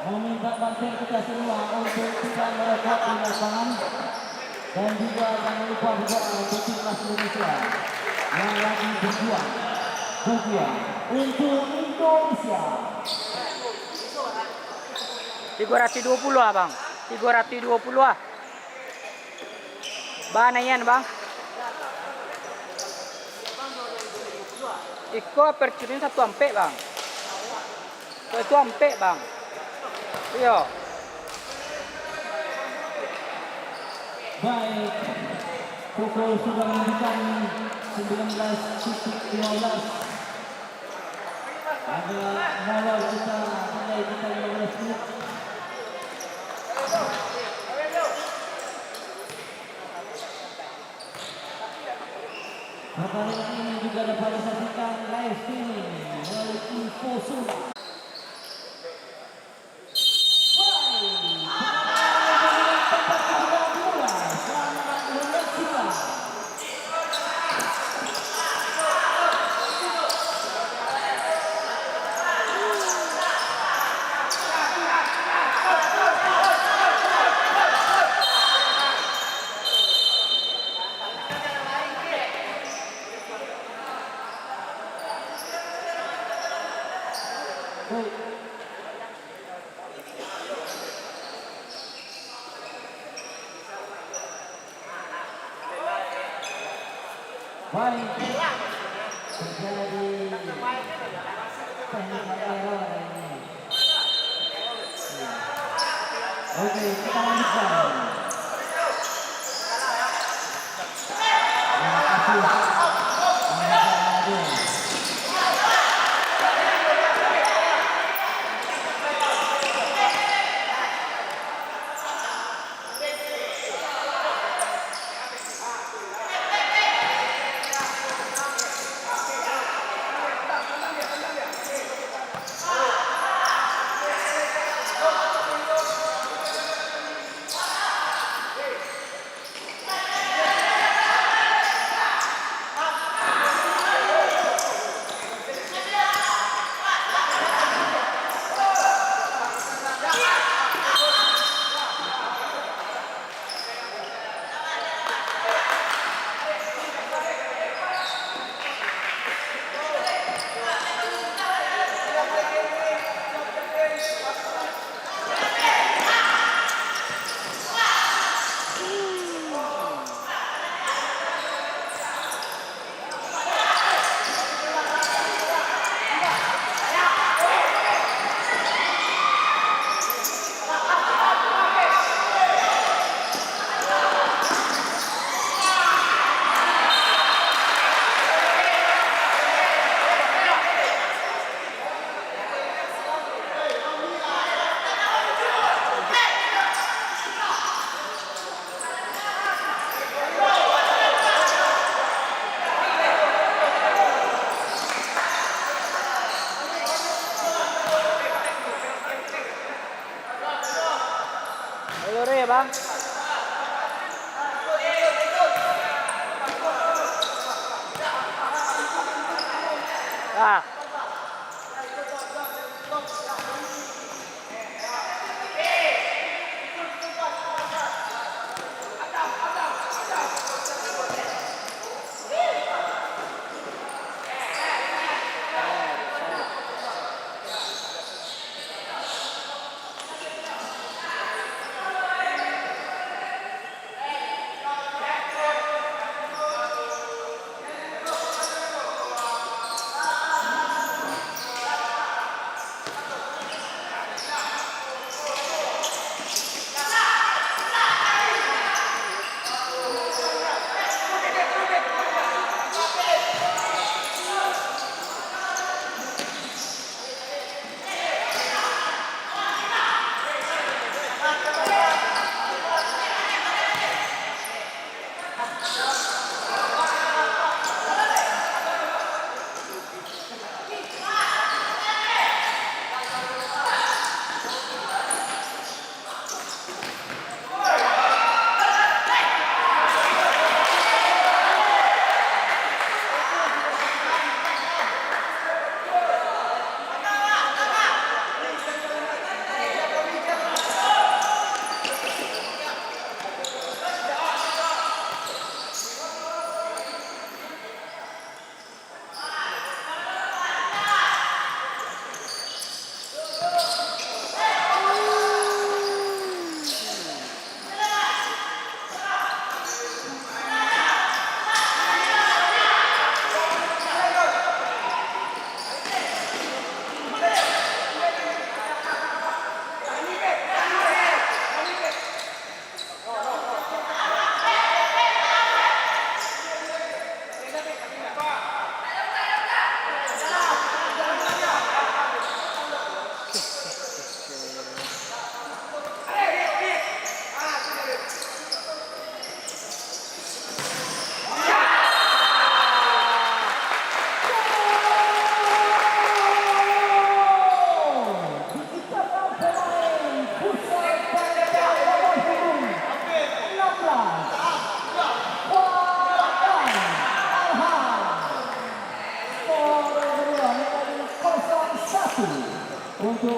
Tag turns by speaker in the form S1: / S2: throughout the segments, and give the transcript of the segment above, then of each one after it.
S1: meminta bantuan kita semua untuk tidak merekod di lapangan dan juga jangan lupa berdoa untuk timnas Indonesia yang lagi berjuang untuk Indonesia.
S2: 320 lah bang, 320 lah. Bahan yan bang. Iko percurin 1 ampe bang. 1 ampe bang. Iya.
S1: Baik, pukul sudah menunjukkan 19.15. Ada molor kita, mulai kita 15 menit. Pertandingan ini juga dapat disaksikan live streaming melalui Info Sula. Baik, terjadi technical error ini. Oke, kita lanjutkan. Terima kasih.
S2: Ya bang. Ah.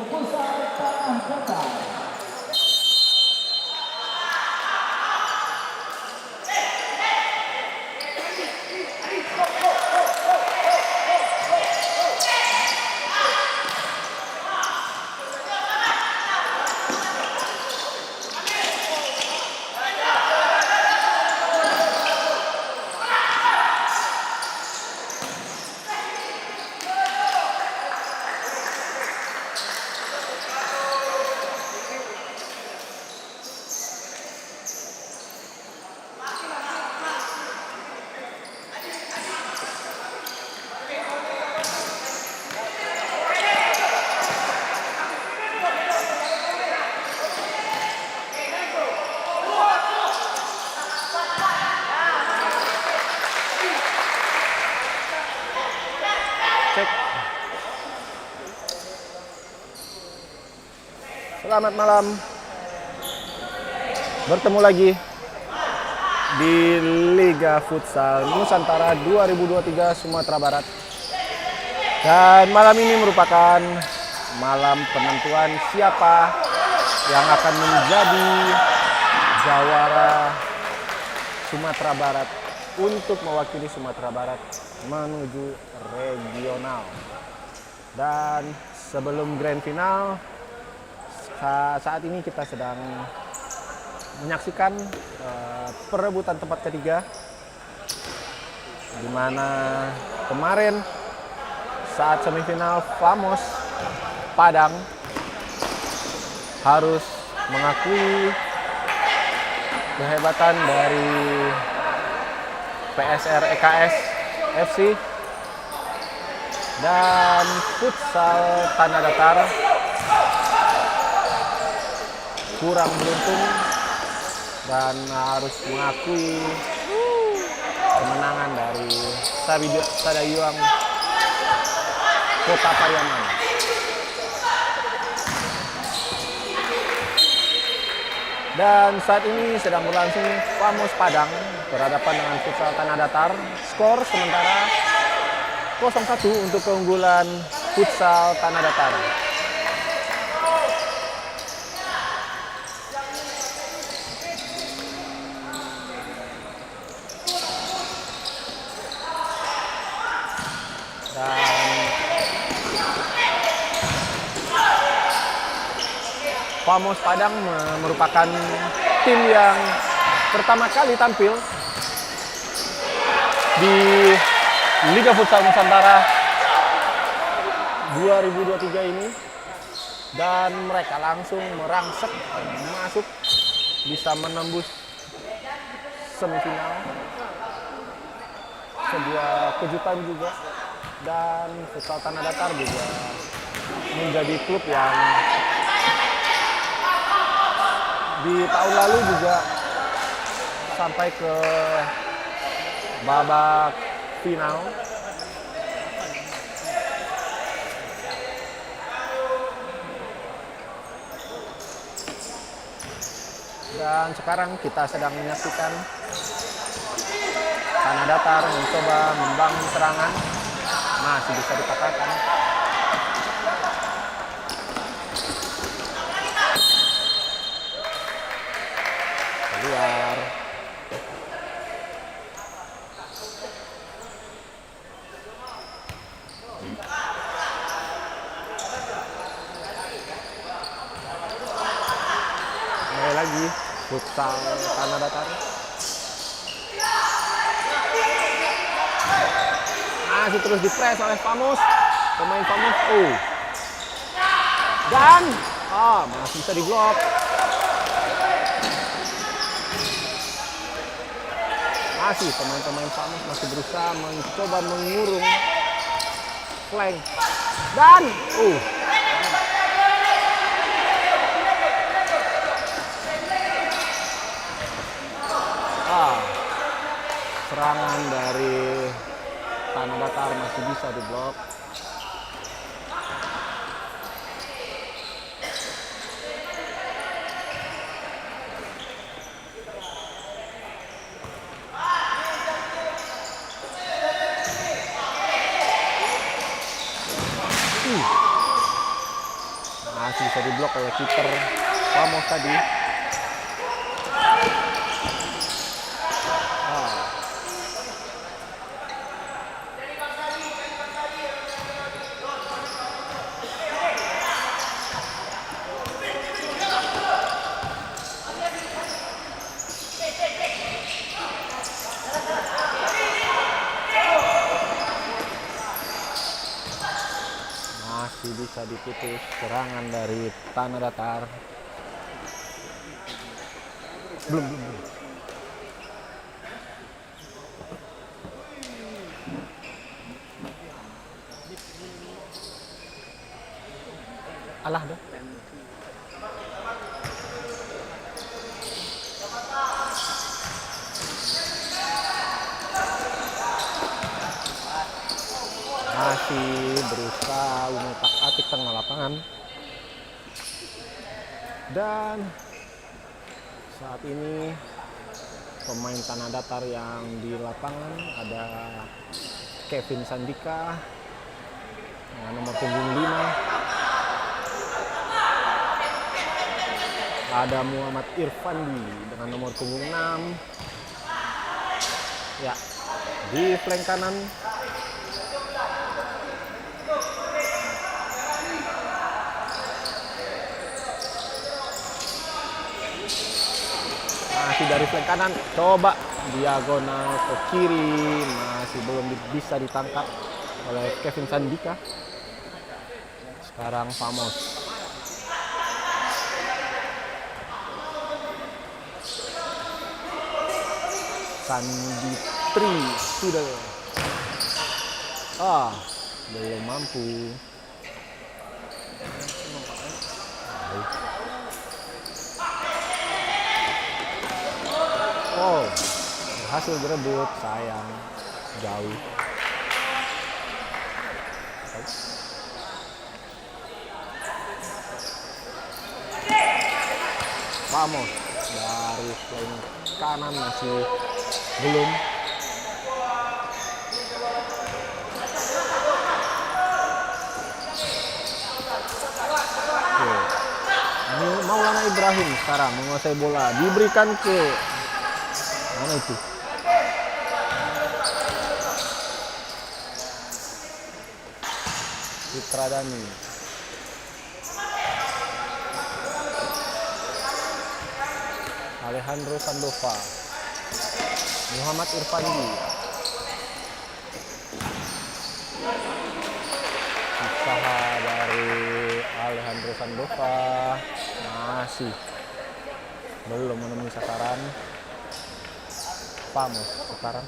S1: Futsal Tanah Datar.
S3: Cek. Selamat malam. Bertemu lagi di Liga Futsal Nusantara 2023 Sumatera Barat. Dan malam ini merupakan malam penentuan siapa yang akan menjadi jawara Sumatera Barat untuk mewakili Sumatera Barat menuju regional. Dan sebelum grand final, saat ini kita sedang menyaksikan perebutan tempat ketiga, di mana kemarin saat semifinal Famos Padang harus mengakui kehebatan dari PSR EKS FC, dan Futsal Tanah Datar kurang beruntung dan harus mengakui kemenangan dari Sadayuang Kota Pariaman. Dan saat ini sedang berlangsung Famos Padang berhadapan dengan Futsal Tanah Datar. Skor sementara 0-1 untuk keunggulan Futsal Tanah Datar. Dan Famos Padang merupakan tim yang pertama kali tampil di Liga Futsal Nusantara 2023 ini, dan mereka langsung merangsek masuk, bisa menembus semifinal. Sebuah kejutan juga, dan Futsal Tanah Datar juga menjadi klub yang di tahun lalu juga sampai ke babak final. Dan sekarang kita sedang menyaksikan Tanah Datar mencoba membangun serangan, masih bisa dikatakan. Keluar. Mulai lagi Futsal Tanah Datar. Masih terus dipres oleh Famos, pemain Famos. Dan masih bisa diblok. Masih pemain-pemain Famos masih berusaha mencoba mengurung flank. Dan serangan dari Tanah Datar masih bisa diblok. Masih bisa diblok oleh kiper Vamos tadi. Masih bisa diputus serangan dari Tanah Datar. Belum. Alah dah. Masih berusaha mengutak-atik tengah lapangan. Dan saat ini pemain Tanah Datar yang di lapangan ada Kevin Sandika dengan nomor punggung 5. Ada Muhammad Irfandi dengan nomor punggung 6. Ya, di flank kanan masih dari flank kanan, coba diagonal ke kiri, masih belum bisa ditangkap oleh Kevin Sandika. Sekarang Vamos. Sanditri sudah belum mampu. Berhasil direbut, sayang jauh. Vamos dari flank kanan masih belum. Ini Maulana Ibrahim sekarang menguasai bola, diberikan ke mana itu? Citra Dani. Alejandro Sandova. Muhammad Irfandi. Usaha dari Alejandro Sandova masih belum menemui sasaran. Vamos sekarang.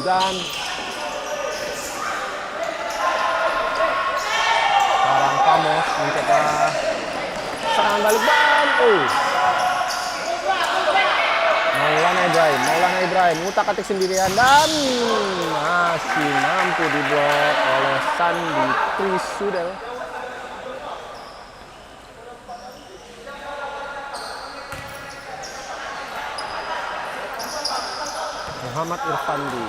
S3: Dan sekarang Vamos mencoba serangan balik dan Maulana Ibrahim utak-atik sendirian dan masih mampu diblok oleh Sanditri Sudel. Muhammad Irfandi.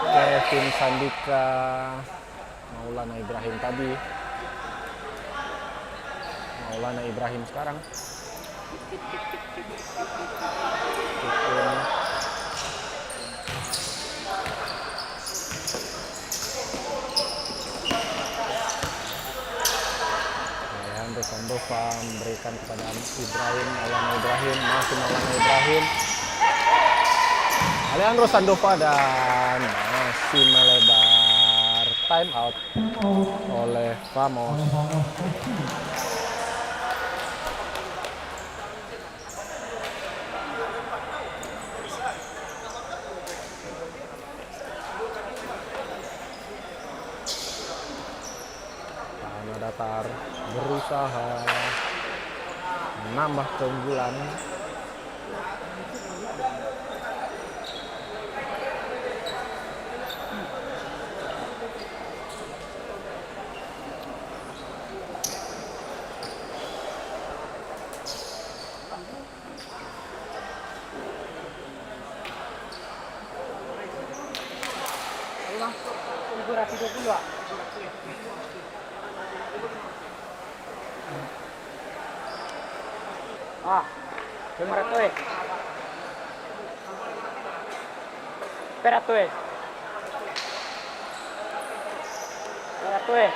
S3: Kevin Sandika. Maulana Ibrahim tadi. Maulana Ibrahim sekarang. Sandova memberikan kepada Ibrahim, Maulana Ibrahim, masih Maulana Ibrahim, Alejandro Sandova dan masih melebar time out oleh Famos. Tanah Datar berusaha menambah keunggulan.
S2: Tunggu rapi 20 ah. Ah, cuma tu eh. Espera tu eh. Espera tu eh.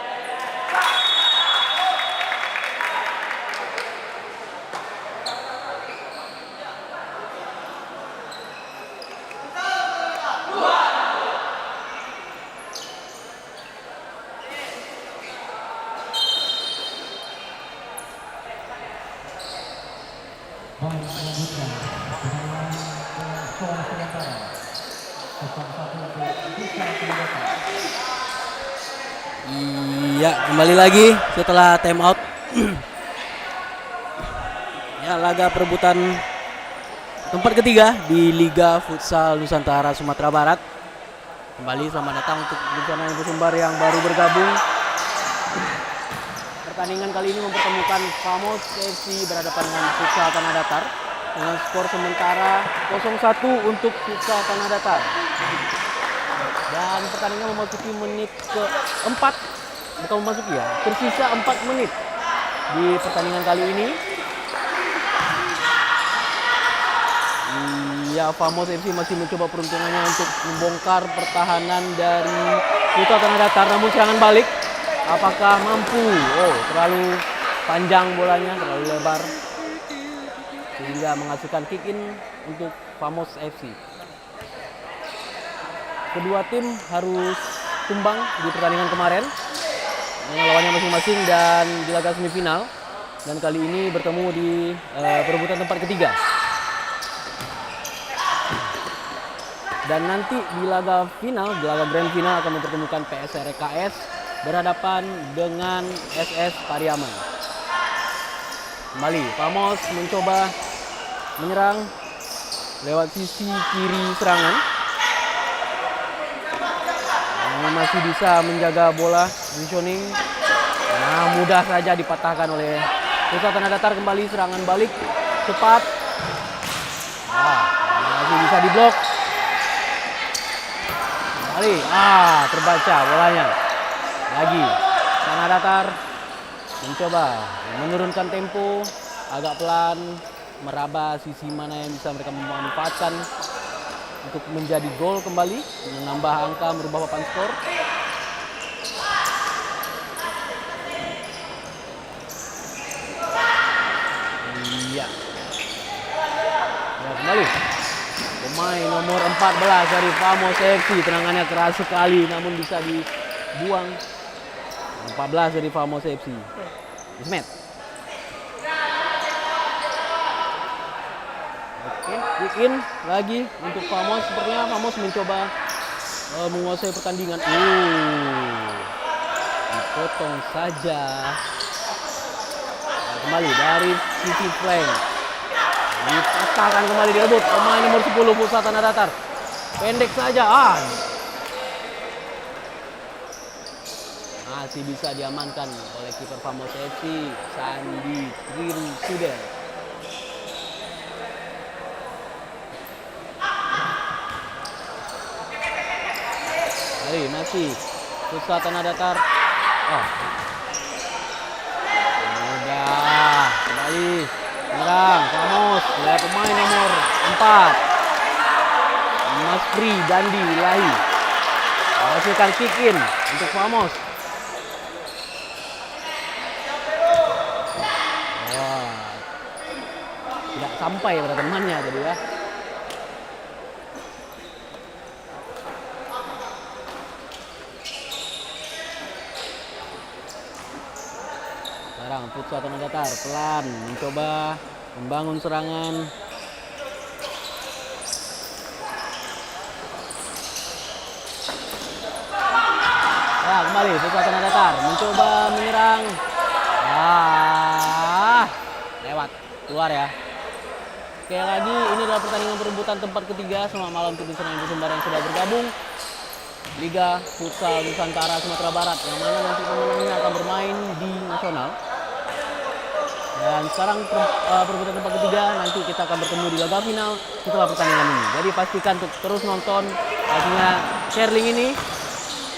S1: Baik, melanjutkan pertandingan dengan skor sementara 0-1 untuk Putra Tanah.
S4: Iya, kembali lagi setelah time out. Ya, laga perebutan tempat ketiga di Liga Futsal Nusantara Sumatera Barat. Kembali selamat datang untuk bencana Sumbar yang baru bergabung. Pertandingan kali ini mempertemukan Famos FC berhadapan dengan Futsal Tanah Datar dengan skor sementara 0-1 untuk Futsal Tanah Datar. Dan pertandingan memasuki menit keempat, bukan memasuki ya, tersisa 4 menit di pertandingan kali ini. Ya, Famos FC masih mencoba peruntungannya untuk membongkar pertahanan dari Futsal Tanah Datar, namun serangan balik apakah mampu? Oh, terlalu panjang bolanya, terlalu lebar sehingga menghasilkan kick in untuk Famos FC. Kedua tim harus tumbang di pertandingan kemarin dengan lawannya masing-masing dan di laga semifinal, dan kali ini bertemu di perebutan tempat ketiga. Dan nanti di laga final, di laga grand final akan mempertemukan PSRKS berhadapan dengan SS Pariaman. Kembali Famos mencoba menyerang lewat sisi kiri serangan. Masih bisa menjaga bola, positioning. Nah, mudah saja dipatahkan oleh Futsal Tanah Datar. Kembali serangan balik cepat. Nah, masih bisa diblok. Kembali, terbaca bolanya. Lagi Tanah Datar mencoba menurunkan tempo agak pelan, meraba sisi mana yang bisa mereka memanfaatkan untuk menjadi gol kembali, menambah angka, merubah papan skor. Iya. Ya, kembali pemain nomor 14 dari Famos FC, tendangannya keras sekali namun bisa dibuang. 14 dari Famos FC. Ismet. Oke, kick in lagi untuk Famos. Sepertinya Famos mencoba menguasai pertandingan. Dipotong saja. Nah, kembali dari sisi flank. Dipatahkan kembali, direbut pemain nomor 10 Futsal Tanah Datar. Pendek saja. Masih bisa diamankan oleh kiper Famos FC, Sandi Trinsuden. Masih Futsal Tanah Datar. Udah kembali menyerang Famos. Lihat pemain nomor 4 Mas Pri Dandi Ilahi menghasilkan kick in untuk Famos. Tidak sampai pada temannya tadi ya. Sekarang Futsal Tanah Datar pelan mencoba membangun serangan. Ya, kembali Futsal Tanah Datar mencoba menyerang. Lewat keluar ya. Sekali lagi ini adalah pertandingan perebutan tempat ketiga sama malam tim Senayan Sumbar yang sudah bergabung Liga Futsal Nusantara Sumatera Barat, yang mana nanti pemenangnya akan bermain di nasional. Dan sekarang perebutan tempat ketiga, nanti kita akan bertemu di laga final setelah pertandingan ini. Jadi pastikan untuk terus nonton pastinya share link ini.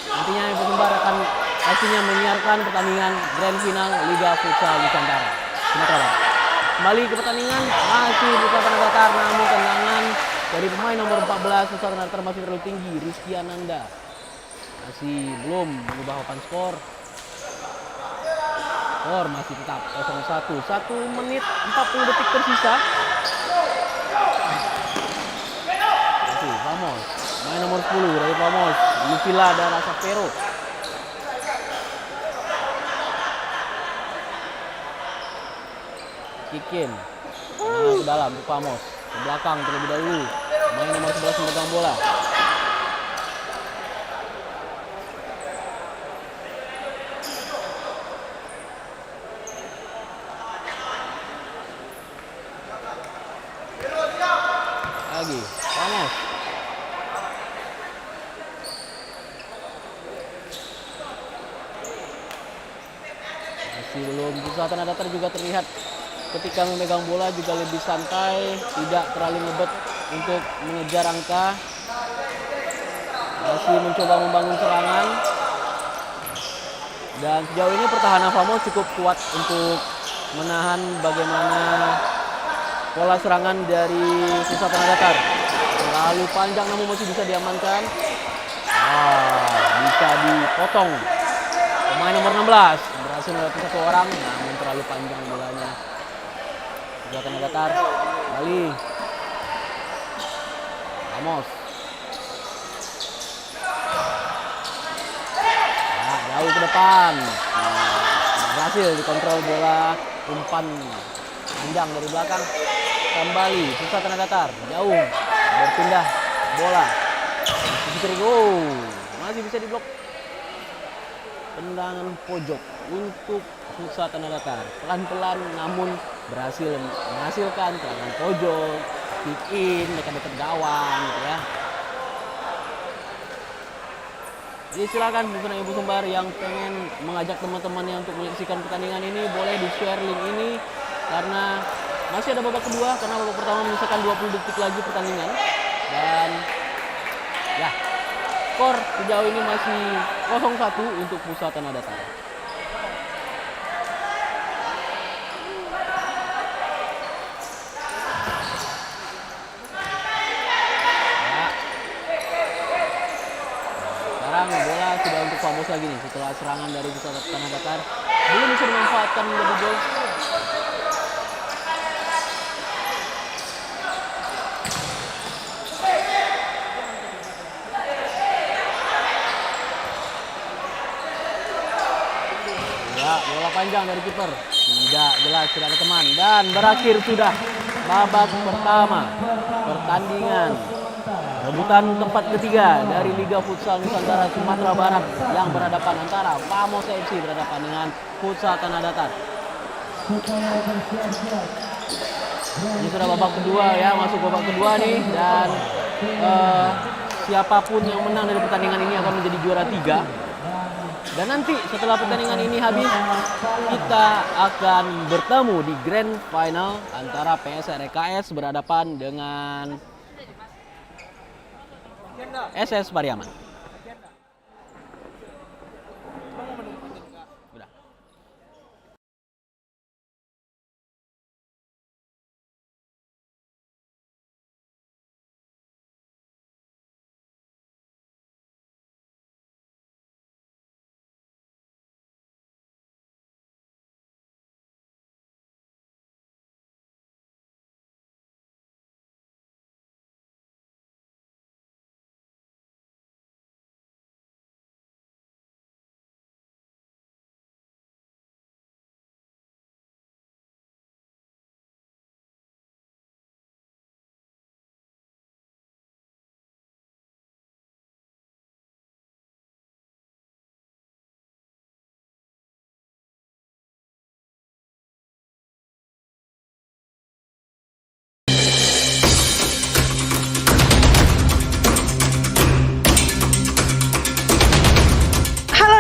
S4: Nantinya Info Sumbar akan pastinya menyiarkan pertandingan grand final Liga Futsal Nusantara Sumatera Barat. Kembali ke pertandingan, masih Futsal Tanah Datar, namun tendangan dari pemain nomor 14 Futsal Tanah Datar masih terlalu tinggi, Rizky Ananda. Masih belum mengubah papan skor. Skor masih tetap 0-1. 1 menit 40 detik tersisa. Masih Famos. Main nomor 10 dari Famos. Lufila dan Rasapero. Kikin. Ke dalam untuk Famos. Ke belakang terlebih dahulu. Main nomor 11 memegang bola. Lagi Famos. Masih belum. Futsal Tanah Datar juga terlihat ketika memegang bola juga lebih santai, tidak terlalu ngebet untuk mengejar angka. Masih mencoba membangun serangan. Dan sejauh ini pertahanan Famos cukup kuat untuk menahan bagaimana pola serangan dari Futsal Tanah Datar. Terlalu panjang namun masih bisa diamankan. Bisa dipotong. Pemain nomor 16 berhasil melewati satu orang, namun terlalu panjang bolanya. Futsal Tanah Datar kembali. Ramos. Jauh ke depan. Berhasil dikontrol bola, umpan panjang dari belakang. Kembali Futsal Tanah Datar, jauh berpindah bola. Masih bisa diblok. Tendangan pojok untuk Futsal Tanah Datar. Pelan-pelan namun berhasil menghasilkan tendangan pojok, kick in, dekat-dekat gawang gitu ya. Jadi silakan bukan Ibu Sumbar yang pengen mengajak teman-temannya untuk menyaksikan pertandingan ini, boleh di-share link ini karena masih ada babak kedua, karena babak pertama menyisakan 20 detik lagi pertandingan. Dan ya, skor sejauh ini masih 0-1 untuk Futsal Tanah Datar. Sekarang bola sudah untuk Famos lagi nih setelah serangan dari Futsal Tanah Datar. Belum bisa dimanfaatkan menjadi gol. Bola panjang dari kiper. Tidak jelas, tidak ada teman. Dan berakhir sudah babak pertama pertandingan rebutan tempat ketiga dari Liga Futsal Nusantara Sumatera Barat yang berhadapan antara Famos FC berhadapan dengan Futsal Tanah Datar. Ini sudah babak kedua ya, masuk babak kedua nih. Dan siapapun yang menang dari pertandingan ini akan menjadi juara 3. Dan nanti setelah pertandingan ini habis, kita akan bertemu di Grand Final antara PSREKS berhadapan dengan SS Pariaman.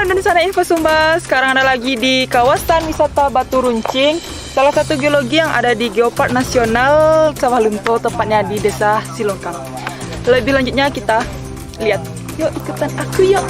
S5: dan sana info Sumba. Sekarang ada lagi di kawasan wisata Batu Runcing, salah satu geologi yang ada di Geopark Nasional Sawah Lunto, tepatnya di Desa Silongkang. Lebih lanjutnya kita lihat. Yuk ikutan aku yuk.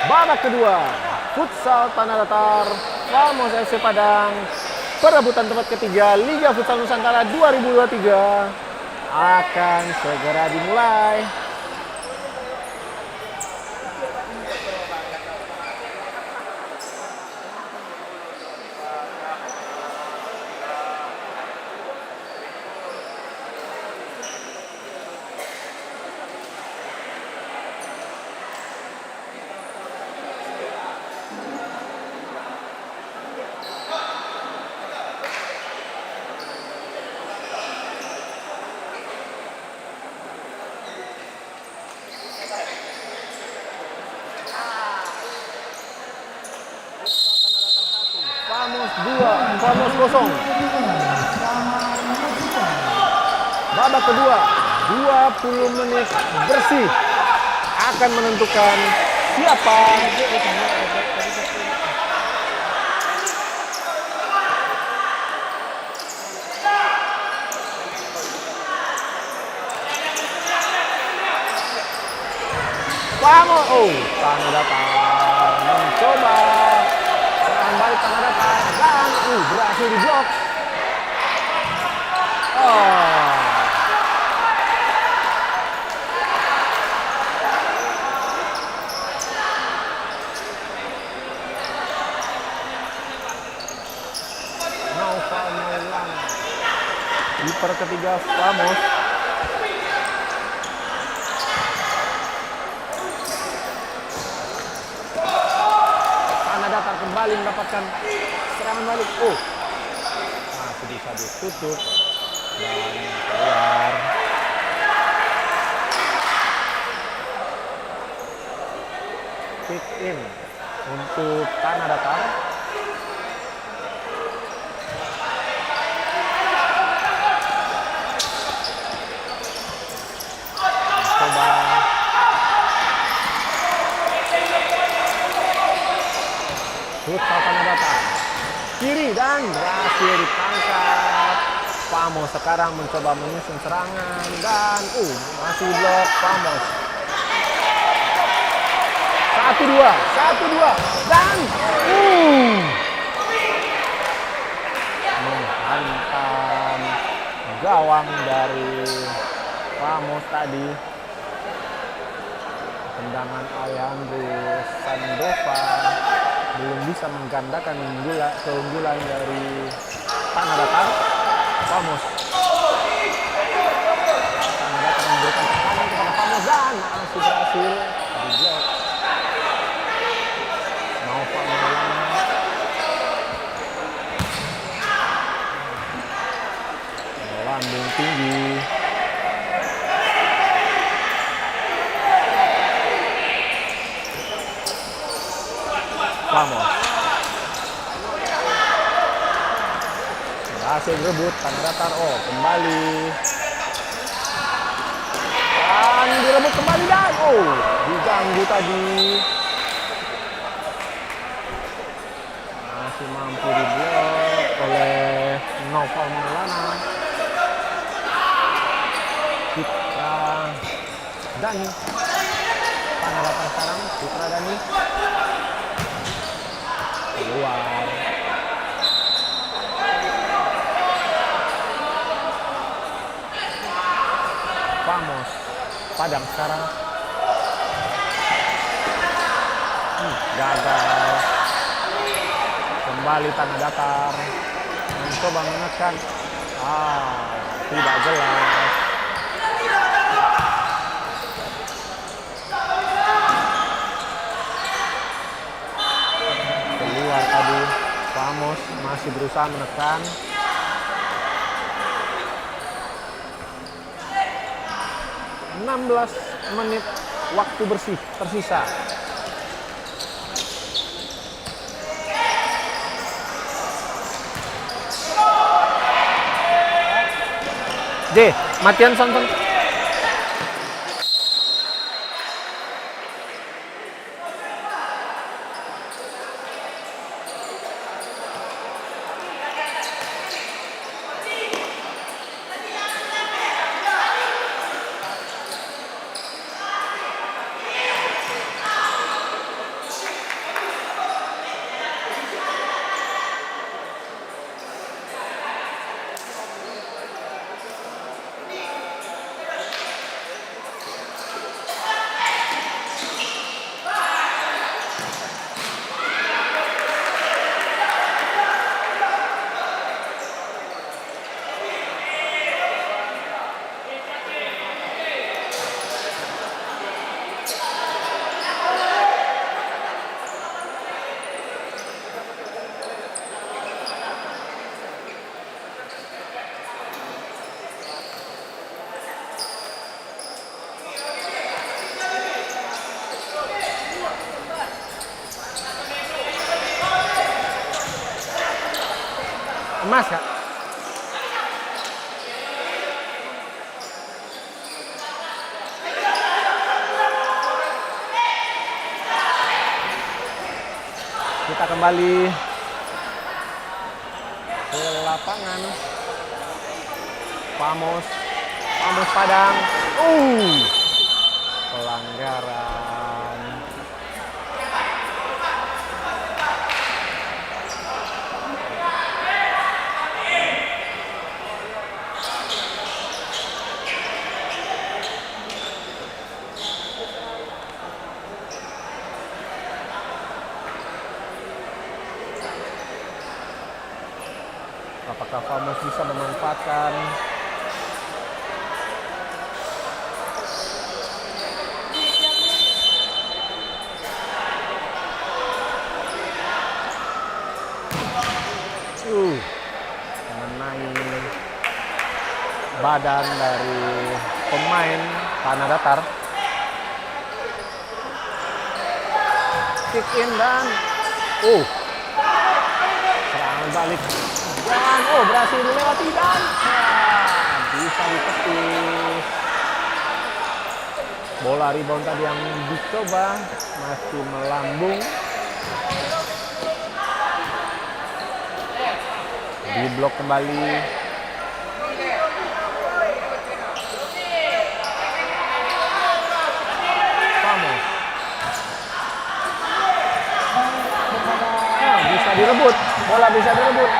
S3: Babak kedua, futsal tanah datar Famos FC Padang, perebutan tempat ketiga Liga Futsal Nusantara 2023. akan segera dimulai. Famos 2, Famos 0. Babak kedua, 20 menit bersih akan menentukan siapa Famos. Oh, Tanah Datar mencoba serangan balik Tanah Datar dan berhasil diblok. Naufal Maulana di per ketiga Famos. Tanah Datar kembali mendapatkan serangan balik. Masih bisa ditutup dan keluar. Kick in untuk Tanah Datar. Coba futsal Tanah Datar kiri dan berhasil ditangkap. Famos sekarang mencoba menyusun serangan dan masih blok Famos. 1-2 dan menghantam gawang dari Famos tadi. Tendangan Alejandro Sandova belum bisa menggandakan keunggulan dari Tanah Datar. Famos. Tanah Datar memberikan tekanan kepada Famos dan masih berhasil diblok. Naufal Maulana. Melambung tinggi. Famos berhasil berebut Tanah Datar. Kembali dan direbut kembali dan diganggu tadi. Masih mampu diblok oleh Naufal Maulana. Citra Dani. Tanah Datar sekarang Citra Dani keluar. Famos Padang sekarang gagal. Kembali Tanah Datar mencoba menekan, tidak jelas. Keluar tadi. Famos masih berusaha menekan. (16 menit waktu bersih tersisa. Matian sonton. Emas Kak. Kita kembali ke lapangan. Famos Padang. Pelanggaran. Apakah Famos bisa memanfaatkan mengenai badan dari pemain Tanah Datar. Kick in dan serangan balik dan berhasil dilewati dan bisa ditepis. Bola rebound tadi yang dicoba masih melambung. Diblok kembali. Famos. Bisa direbut. Bola bisa direbut.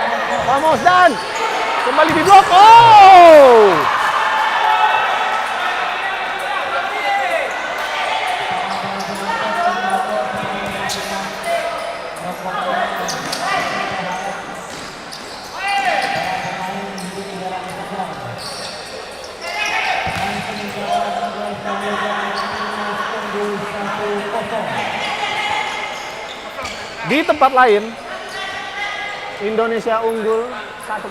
S3: Famos dan kembali diblok. Di tempat lain, Indonesia unggul 1-0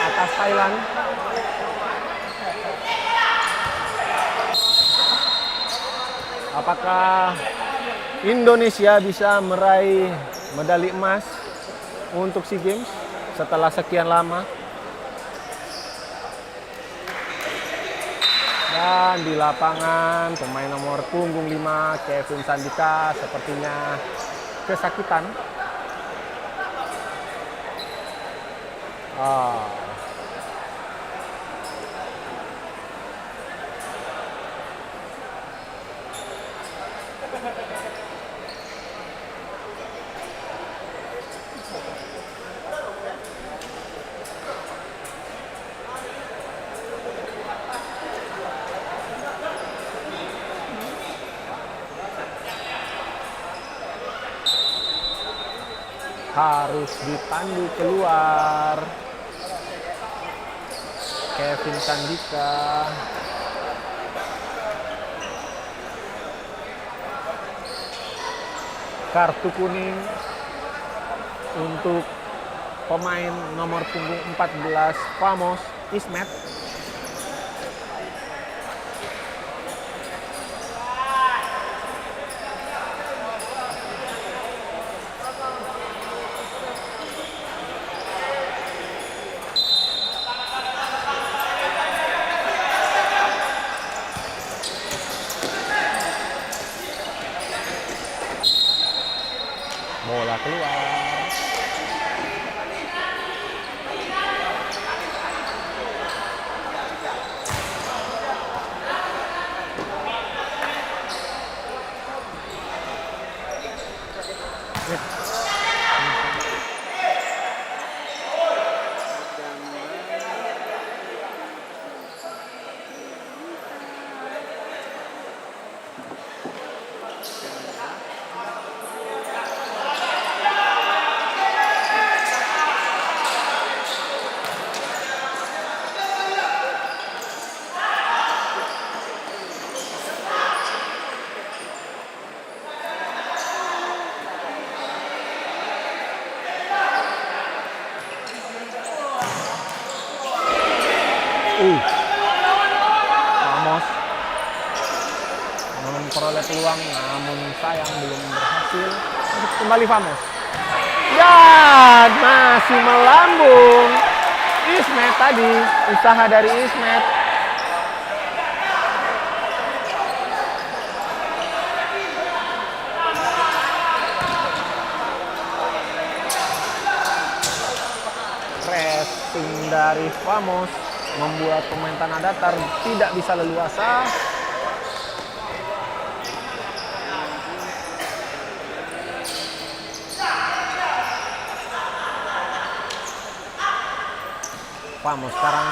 S3: atas Thailand. Apakah Indonesia bisa meraih medali emas untuk SEA Games setelah sekian lama? Dan di lapangan pemain nomor punggung 5 Kevin Sandika sepertinya kesakitan. Harus ditandu keluar. Kevin Sandika. Kartu kuning untuk pemain nomor punggung 14 Famos Ismet. Bola keluar. Famos memperoleh peluang namun sayang belum berhasil. Kembali Famos. Dan masih melambung. Ismet tadi, usaha dari Ismet. Pressing dari Famos membuat pemain Tanah Datar tidak bisa leluasa. Famos sekarang.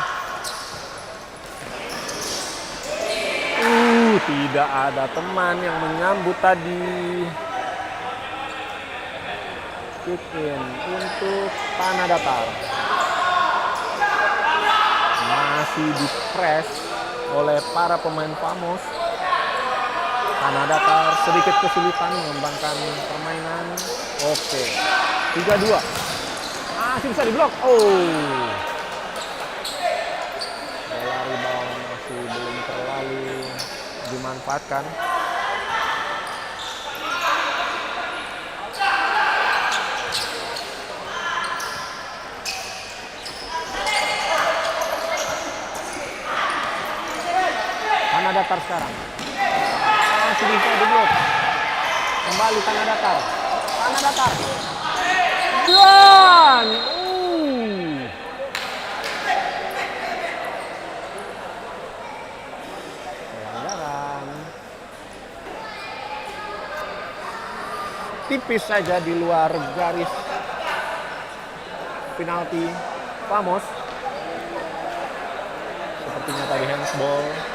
S3: Tidak ada teman yang menyambut tadi. Kick in untuk Tanah Datar. Masih di press oleh para pemain Famos. Tanah Datar sedikit kesulitan mengembangkan permainan. Oke, 3-2. Masih bisa diblok. Bola rebound masih belum terlalu dimanfaatkan. Tanah Datar sekarang. Masih bisa diblok. Kembali Tanah Datar. Tanah Datar. Dan pelanggaran. Tipis saja di luar garis penalti Famos. Sepertinya tadi handsball.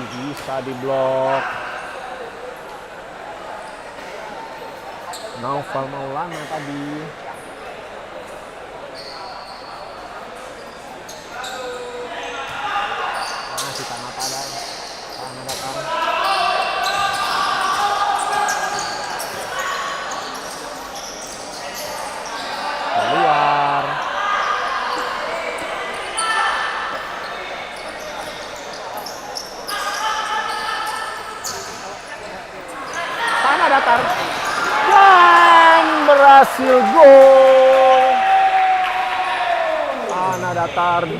S3: Bisa diblok. Naufal Maulana tadi. Masih Tanah Datar. Keluar. Tanah Datar dan berhasil gol. Tanah Datar 2.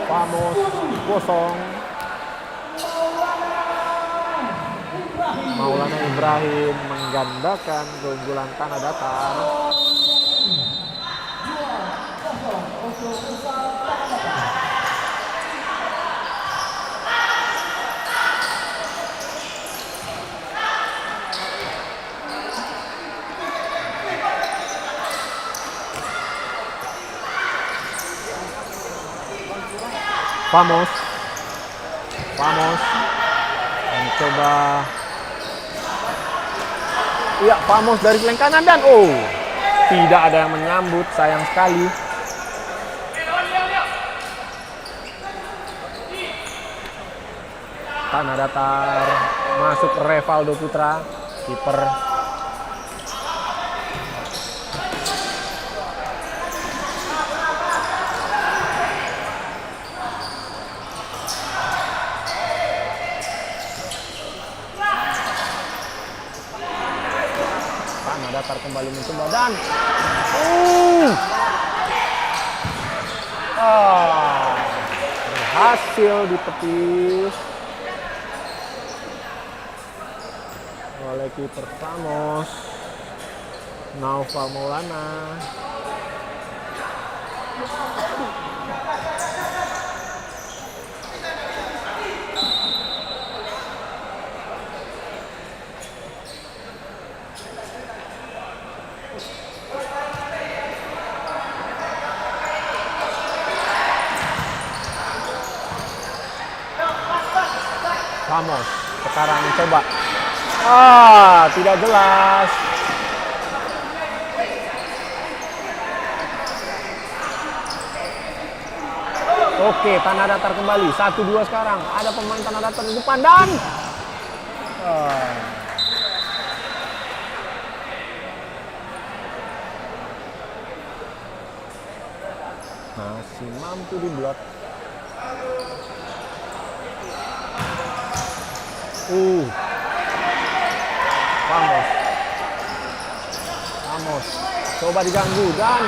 S3: Famos 0. Maulana Ibrahim menggandakan keunggulan Tanah Datar. Famos mencoba. Iya, Famos dari flank kanan dan tidak ada yang menyambut, sayang sekali. Tanah Datar masuk Revaldo Putra, kiper. Datar kembali mencoba dan berhasil ditepis oleh kiper Famos, Naufal Maulana. Famos sekarang coba. Tidak jelas. Oke, Tanah Datar kembali. 1-2 sekarang. Ada pemain Tanah Datar di depan dan masih mampu diblok. Famos coba diganggu dan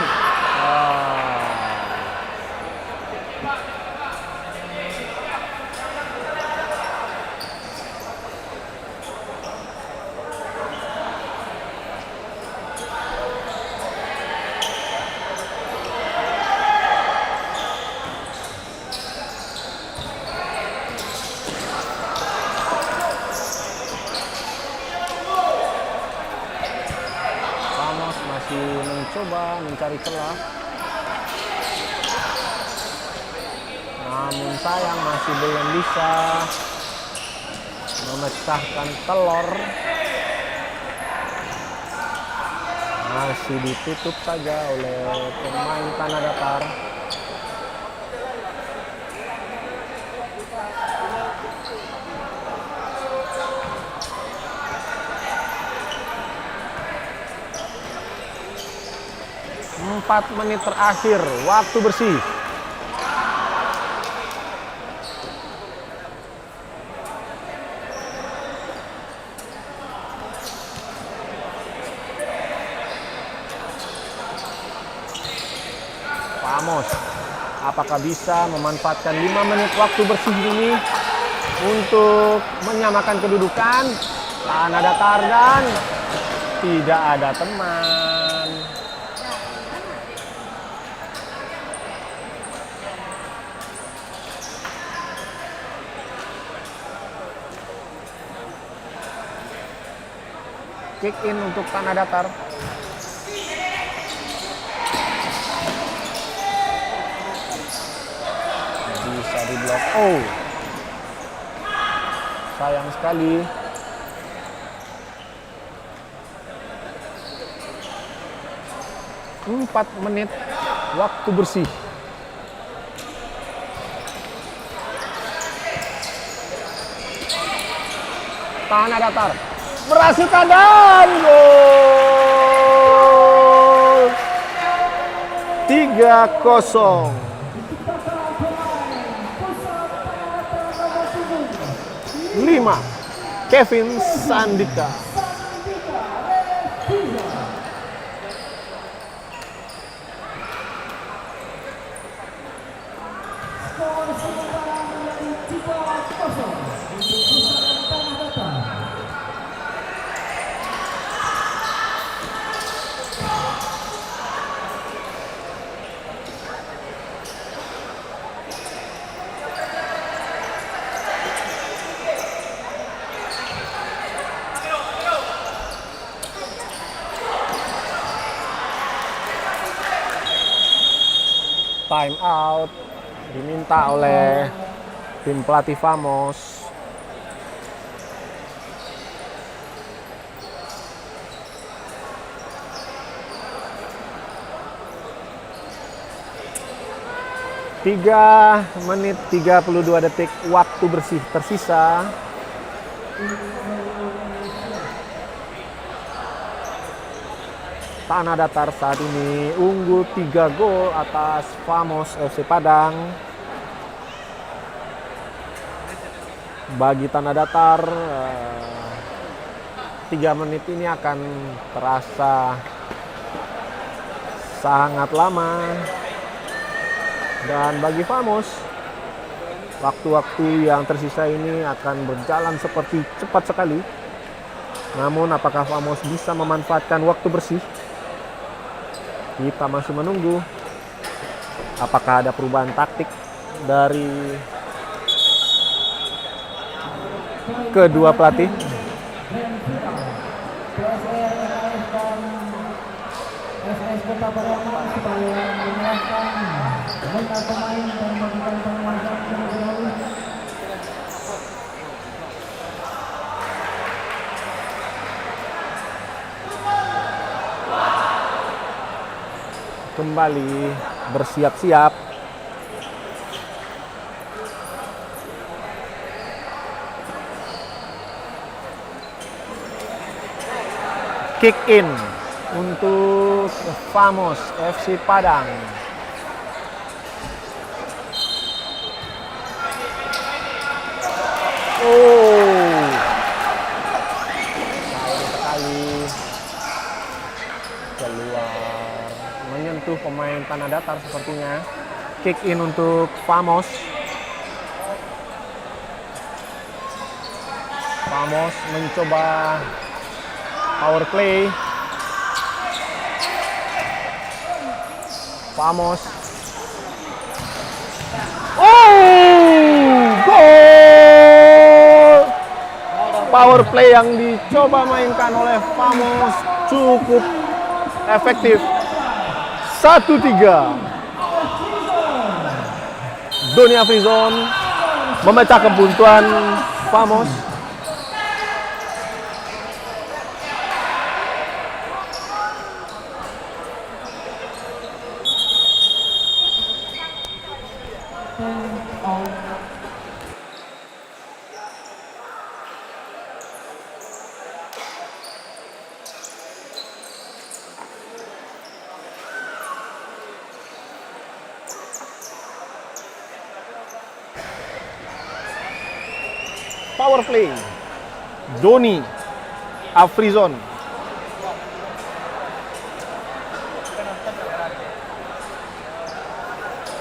S3: mencoba mencari celah, namun sayang masih belum bisa memecahkan telur. Masih ditutup saja oleh pemain Tanah Datar. Empat menit terakhir, waktu bersih. Famos, apakah bisa memanfaatkan 5 menit waktu bersih ini untuk menyamakan kedudukan? Tanah Datar dan tidak ada teman. Kick in untuk Tanah Datar. Bisa diblok. Sayang sekali. Empat menit waktu bersih. Tanah Datar berhasil dan gol 3-0. Kevin Sandika. Time out diminta oleh tim pelatih Famos. Tiga menit 32 detik waktu bersih tersisa. Tanah Datar saat ini unggul 3 gol atas Famos FC Padang. Bagi Tanah Datar 3 menit ini akan terasa sangat lama. Dan bagi Famos waktu-waktu yang tersisa ini akan berjalan seperti cepat sekali. Namun apakah Famos bisa memanfaatkan waktu bersih? Kita masih menunggu apakah ada perubahan taktik dari kedua pelatih. kembali bersiap-siap. Kick in untuk Famos FC Padang. Oh, sayang sekali keluar, menyentuh pemain tanah datar sepertinya. Kick in untuk Famos. Famos mencoba power play. Famos. Oh, gol! Power play yang dicoba mainkan oleh Famos cukup efektif. 1-3. Doni Afrizon memecah kebuntuan Famos. Power play, Doni Afrizon.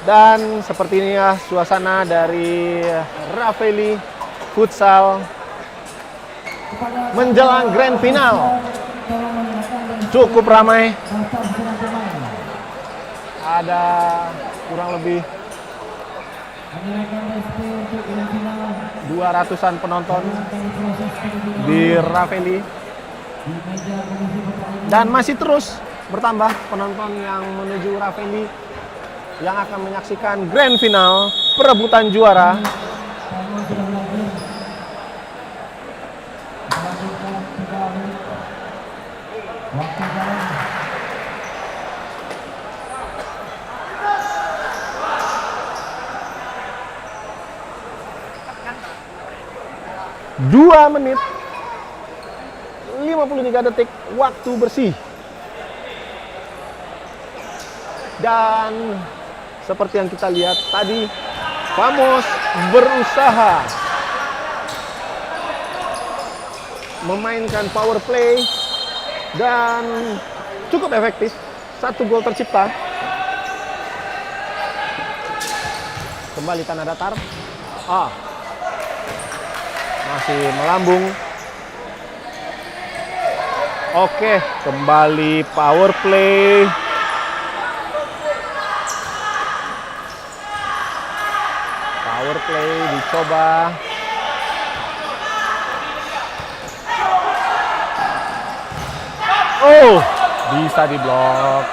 S3: Dan seperti ini ya suasana dari Raffeli Futsal menjelang grand final. Cukup ramai. Ada kurang lebih 200-an penonton di Raffeli, dan masih terus bertambah penonton yang menuju Raffeli yang akan menyaksikan grand final perebutan juara. Dua menit 53 detik waktu bersih. Dan seperti yang kita lihat tadi, Famos berusaha memainkan power play dan cukup efektif. 1 gol tercipta. Kembali tanah datar. Masih melambung. Oke, kembali power play. Power play dicoba. Oh, bisa diblok.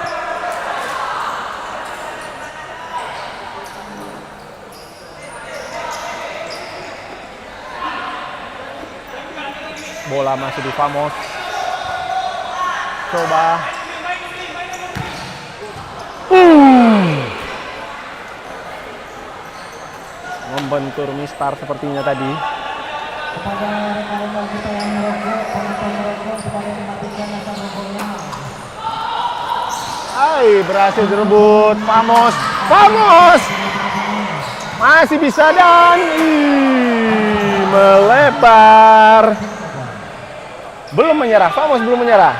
S3: Bola masih di Famos. Coba. Membentur mistar sepertinya tadi.
S1: Kepada rekan-rekan kita yang merokok, penonton merokok supaya mematikan asap rokoknya.
S3: Berhasil direbut Famos. Famos masih bisa dan melebar. Belum menyerah, Famos belum menyerah.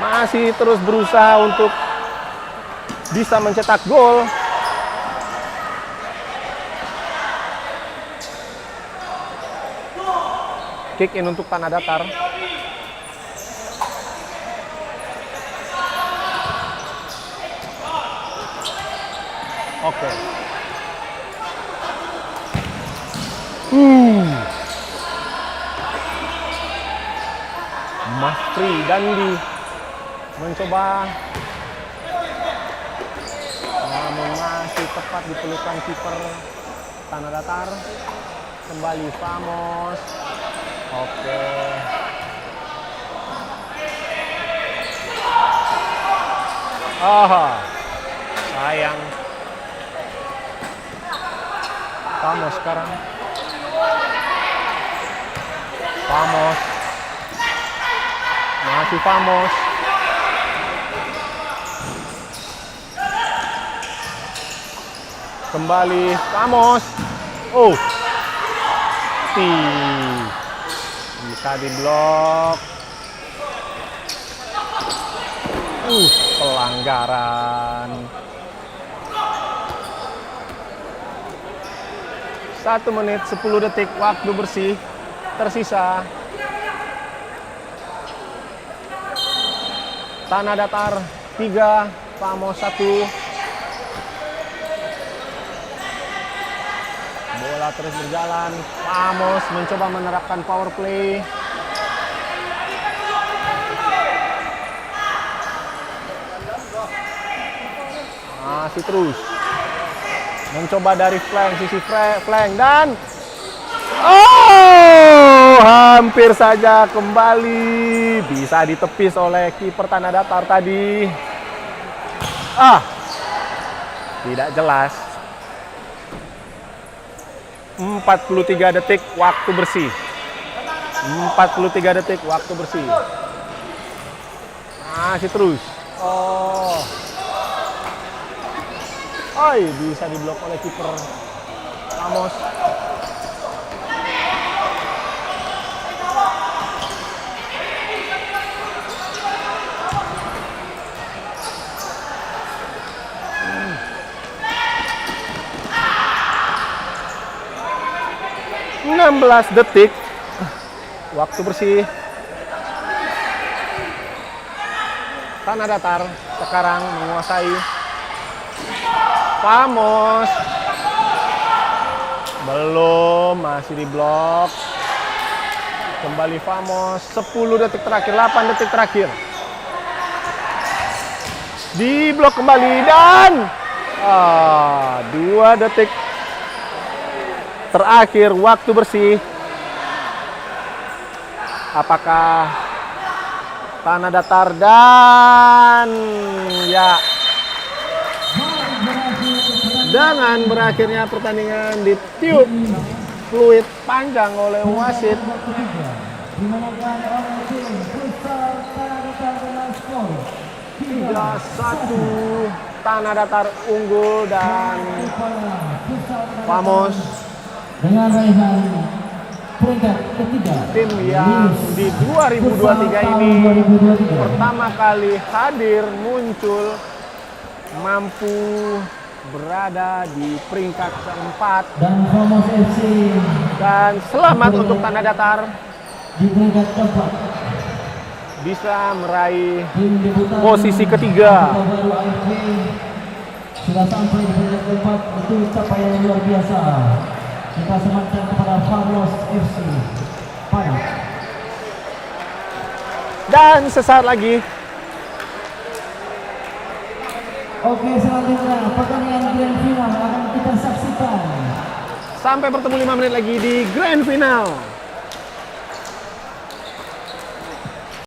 S3: Masih terus berusaha untuk bisa mencetak gol. Kick in untuk tanah datar. Oke. Mafri Dandi mencoba, namun masih tepat di pelukan kiper tanah datar. Kembali Famos. Oke. Sayang. Vamos sekarang. Vamos. Masih Vamos. Kembali Vamos. Bisa diblok. Pelanggaran. 1 menit 10 detik waktu bersih tersisa. Tanah Datar 3, Vamos 1. Bola terus berjalan. Vamos mencoba menerapkan power play. Masih terus mencoba dari flank, sisi flank, dan hampir saja kembali, bisa ditepis oleh kiper Tanah Datar tadi. Tidak jelas. 43 detik waktu bersih. 43 detik waktu bersih. Masih terus. Bisa diblok oleh kiper Vamos. Hmm. 16 detik waktu bersih. Tanah Datar sekarang menguasai. Vamos. Belum, masih diblok. Kembali Vamos. 10 detik terakhir, 8 detik terakhir. Diblok kembali dan 2 detik terakhir waktu bersih. Apakah Tanah Datar dan dengan berakhirnya pertandingan ditiup fluid panjang oleh wasit.
S1: Dimenangkan oleh tim Futsal Tanah Datar dengan skor
S3: 3-1. Tanah Datar unggul dan Vamos
S1: dengan raihan peringkat ketiga.
S3: Tim yang di 2023 ini pertama kali hadir, muncul, mampu berada di peringkat keempat.
S1: Dan Vamos FC
S3: Dan selamat untuk Tanah Datar
S1: di peringkat keempat.
S3: Bisa meraih
S1: Tim debutan
S3: posisi ketiga.
S1: Baru AFC sudah sampai di peringkat keempat. Itu capaian yang luar biasa. Kita sematkan kepada Vamos FC Padang.
S3: Dan sesaat lagi
S1: Oke, selanjutnya pertandingan grand final akan kita saksikan.
S3: sampai bertemu 5 menit lagi di grand final.